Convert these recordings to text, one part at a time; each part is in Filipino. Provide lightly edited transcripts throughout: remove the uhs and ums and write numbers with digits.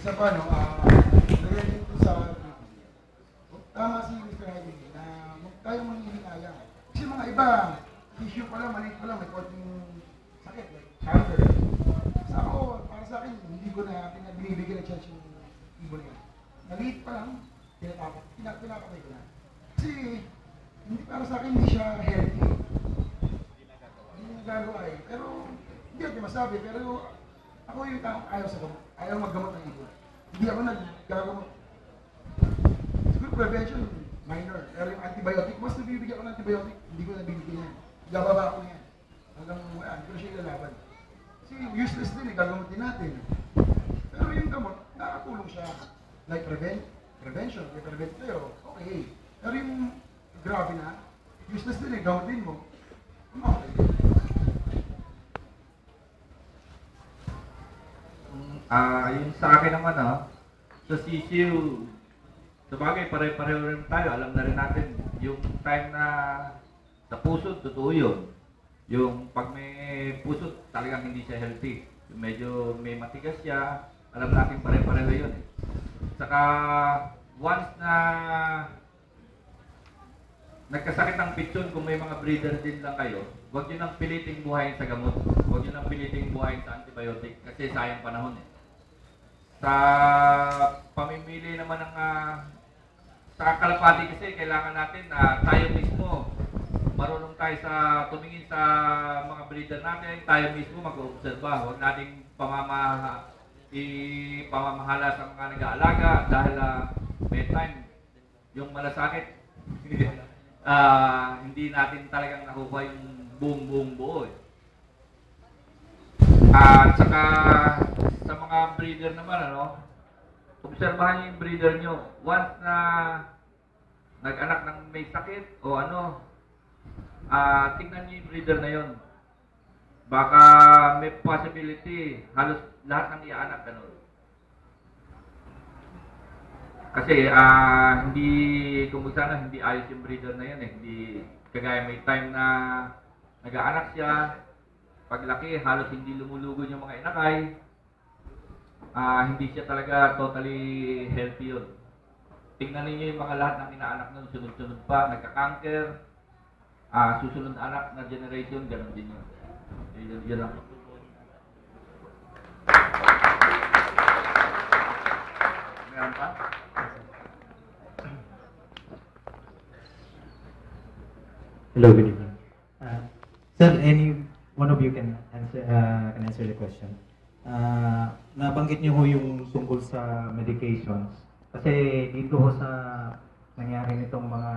Isa pa, no, lagyan dito sa tama si Mr. Jaime na huwag tayong manghihinayang. Kasi mga iba, issue pa lang, maliit pa lang, may konting sakit, like cancer. Sa ako, para sa akin, hindi ko na binibigyan ng chance yung ibon yan. Maliit pa lang, pinapatay ko na. Kasi, hindi para sa akin, hindi siya healthy. Hindi niya nagagawa eh. Pero, hindi ako masabi, pero ako yung taong ayaw sa gamot. Ayaw maggamot ng ibon. Hindi ako naggagamot. Siguro prevention, minor. Pero yung antibiotic, mas nabibigyan ko ng antibiotic, hindi ko nabibigyan yan. Gababa ko na yan. Hanggang hindi ko siya ilalaban. Kasi useless din eh, gagamutin natin. Pero yung gamot, nakatulong siya. Like prevention, may prevent tayo, okay. Pero yung grabe na, useless din eh, gamutin mo. Okay. Yung sa akin naman sa sisiu, sabagay pare-pareho rin tayo, alam na rin natin yung time na sa puso, totoo yun. Yung pag may puso, talagang hindi siya healthy. Yung medyo may matigas siya, alam natin pare-pareho yun eh. Saka once na nagkasakit ng pitson, kung may mga breeder din lang kayo, huwag nyo nang piliting buhayin sa gamot. Huwag nyo nang piliting buhayin sa antibiotic kasi sayang panahon eh. Sa pamimili naman ng sa kalapati kasi kailangan natin na tayo mismo marunong tayo sa tumingin sa mga breeder natin, tayo mismo mag-oobserba. Huwag nating pamamahala sa mga nag-aalaga dahil may time yung malasakit hindi natin talagang nakuha yung buong buo eh. At saka sa mga breeder naman obserbahan niyo yung breeder nyo. Once na nag-anak ng may sakit o tingnan niyo yung breeder na yon. Baka may possibility halos lahat ng iaanak ganun. Kasi hindi ayos yung breeder na yan eh. Hindi kagaya may time na nag-aanak siya, paglaki halos hindi lumulugod yung mga inakay. Hindi siya talaga totally healthy yun. Tingnan niyo yung mga lahat ng inaanak nun, sunod-sunod pa, nagka-cancer, susunod na anak na generation, ganun din yun. Yun lang. Meron pa? Hello, good evening. Sir, any one of you can answer the question. Nabanggit niyo ho yung tungkol sa medications. Kasi dito ho sa nangyari nitong mga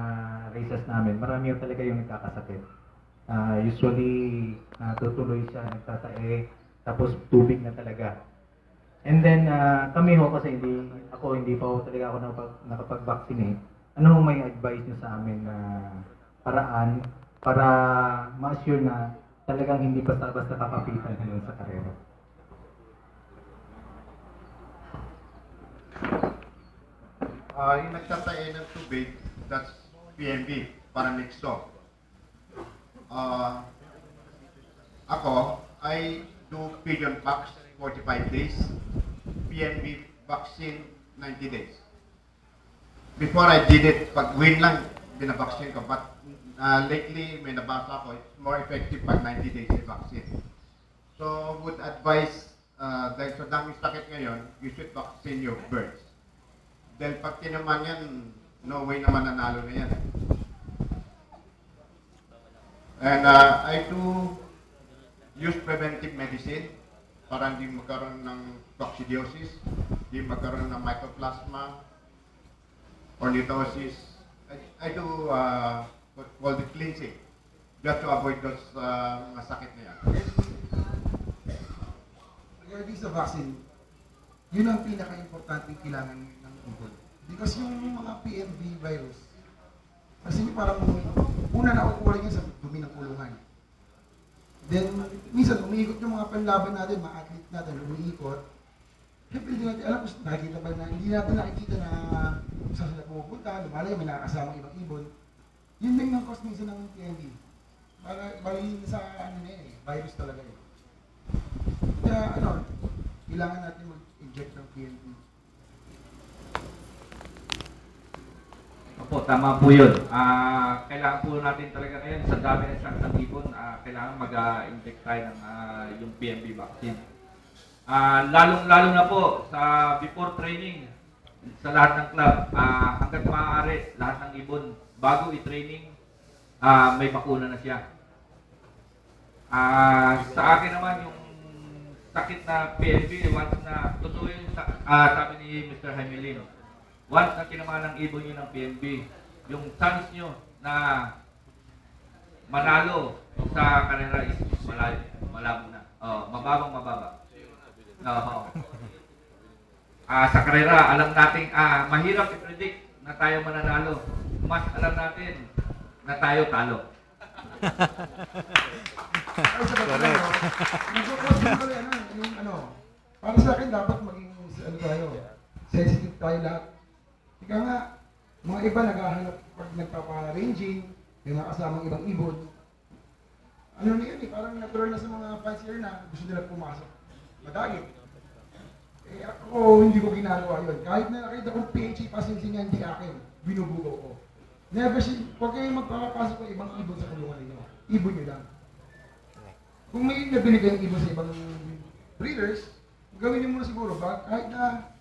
races namin, marami ho talaga yung nagkakasakit. Usually, natutuloy siya, nagtatae, tapos tubig na talaga. And then, kami ho kasi hindi pa ho talaga ako nakapag-vaccinate. Ano ho may advice niyo sa amin na paraan para ma-assure na talagang hindi basta-basta kakapitan ngayon sa karera? Yung nagtatae ng tubig, that's PMB, para mixto. Ako, I do pigeon pox 45 days, PMB vaccine 90 days. Before I did it, pag win lang, binabaksin ko. But lately, may nabasa ko, it's more effective pag 90 days yung vaccine. So, would advise, dahil sa daming sakit ngayon, you should vaccine your birds. Dahil pag tinaman yan, no way naman nanalo na yan. And I do use preventive medicine para hindi magkaroon ng coccidiosis, hindi magkaroon ng mycoplasma, ornithosis. I do what's called the cleansing, just to avoid those mga sakit na yan. Regarding sa vaccine, yun ang pinaka-importante kailangan ng ibon. Because yung mga PMV virus, kasi parang una nakukuha niya sa dumi ng kulungan. Then, minsan umiikot yung mga panlaban natin, mga athlete natin, umiikot. Siyempre, hindi natin alam kung nakikita ba na, hindi natin nakikita na saan sila pupunta, lumalay, may nakakasama ibang ibon. Yun din ang cause minsan ng PMV. Bali sa virus talaga eh. Kaya kailangan natin mag-inject ng PMV Opo, tama po yun. Kailangan po natin talaga ngayon sa dami ng saktang ibon, kailangan mag-inject tayo ng yung PMB vaccine. Lalong-lalo na po sa before training sa lahat ng club, hanggat maaari lahat ng ibon bago i-training may bakuna na siya. Sa akin naman yung sakit na PMB, once na totoo yung sabi ni Mr. Jaime, once na tinamaan ng ibon nyo ng PMB, yung chance nyo na manalo sa karera is malabo na. Mababang mababa. Sa karera, alam natin, mahirap i-predict na tayo mananalo. Mas alam natin na tayo talo. Para sa akin, dapat maging sensitive tayo lahat. Ika nga, mga iba naghahanap pag nagpapa-ranging, may mga kasamang ibang ibon. Ano na yun parang natural na sa mga fancier na gusto nila pumasok. Madagit. Ako, hindi ko ginagawa yun. Kahit na nakita kong PHA pasinsin niya, hindi akin. Binubugaw ko. Never huwag kayong magpapasok ng ibang ibon sa kulungan ninyo. Ibon nyo lang. Kung may nabili kayong ibon sa ibang breeders, gawin nyo muna siguro. Kahit na,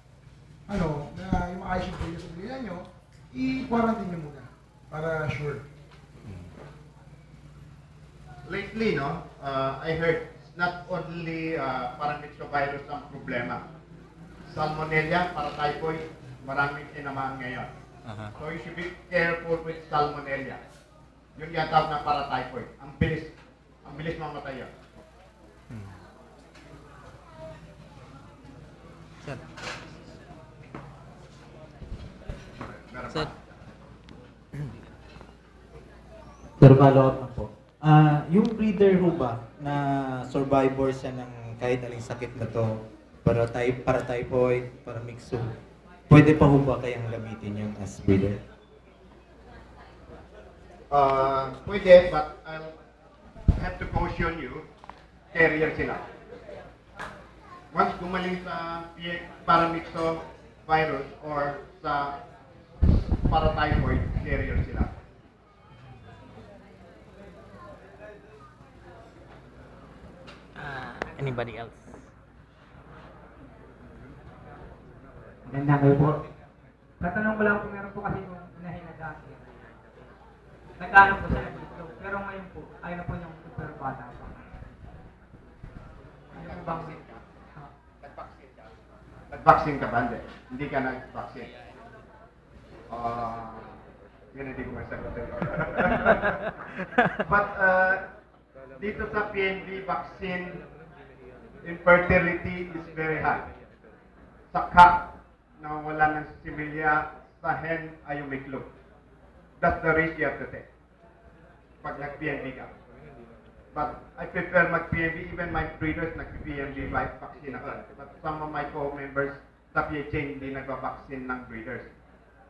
na yung maayos yung breeders sa breeders nyo, i-quarantine nyo muna. Para sure. Lately, I heard not only paramyxovirus ang problema. Salmonella, paratyphoid, maraming tinamaan ngayon. So you should be careful with salmonella. Yung yatawag na paratyphoid. Ang bilis mamatay yan. Sir. Sir. Sir, follow up na po. Yung breeder ho ba na survivor siya ng kahit aling sakit na to, para typhoid, para mixo, pwede pa ho ba kayang gamitin yung as breeder? Pwede, but I'll have to caution you, carrier sila. Once gumaling sa paramyxo virus or sa paratyphoid, carrier sila. Anybody else? Ganda kayo po. Tatanong ko lang po, meron po kasi yung inahin na dati. Nag-ano po siya dito. Pero ngayon po, ayaw na po yung super bata pa. Ayaw po bang Nag-vaccine ka ba? Hindi ka nag-vaccine. Yun hindi ko masagot. But dito sa PNV vaccine, infertility is very high. Sa cock, na wala ng similya, sa hen ay umiklog. That's the risk you have to take pag nag-PNV ka. But I prefer mag-PNV, even my breeders nag-PNV vaccine ako. But some of my co-members sa PHA hindi nagpa-vaccine ng breeders.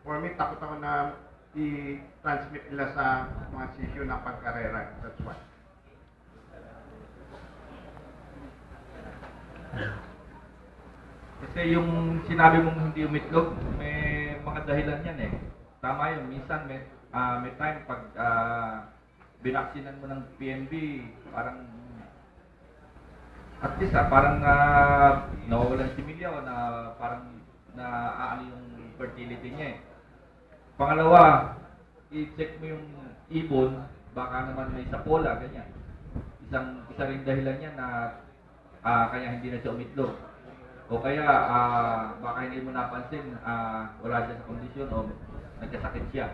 For me, takot ako na i-transmit nila sa mga sityo na pagkarera. That's why. Kasi yung sinabi mong hindi umitlog, may mga dahilan yan eh. Tama yun, minsan may time pag binaksinan mo ng PMB, parang at least parang nawawalan si Milya o na parang naaano yung fertility niya eh. Pangalawa, i-check mo yung ibon, baka naman may sapola, ganyan. Isa rin dahilan yan na kaya hindi na siya umitlog. O kaya, baka hindi mo napansin, wala siya sa kondisyon o nagkasakit siya.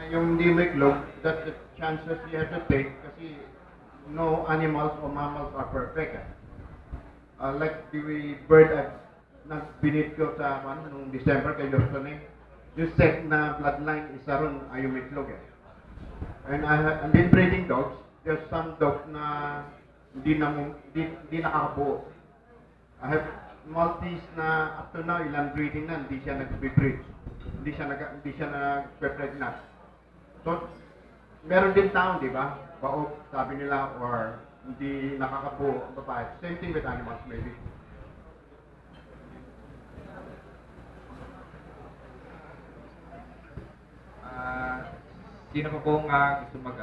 Yung hindi umiklog, that's the chances you have to take kasi no animals or mammals are perfect. Like the bird nag-binit ko sa noong December kay Dorson yung set na bloodline isa ron ay umiklog eh. And I've been breeding dogs. There's some dogs na hindi nakakabuo. I have Maltese na up to now ilang breeding na hindi siya nag-breed. Hindi siya nag-pregnant. So meron din tao, di ba? Baog, sabi nila, or hindi nakakabuo ang babae. Same thing with animals maybe. Sino pa pong gusto mag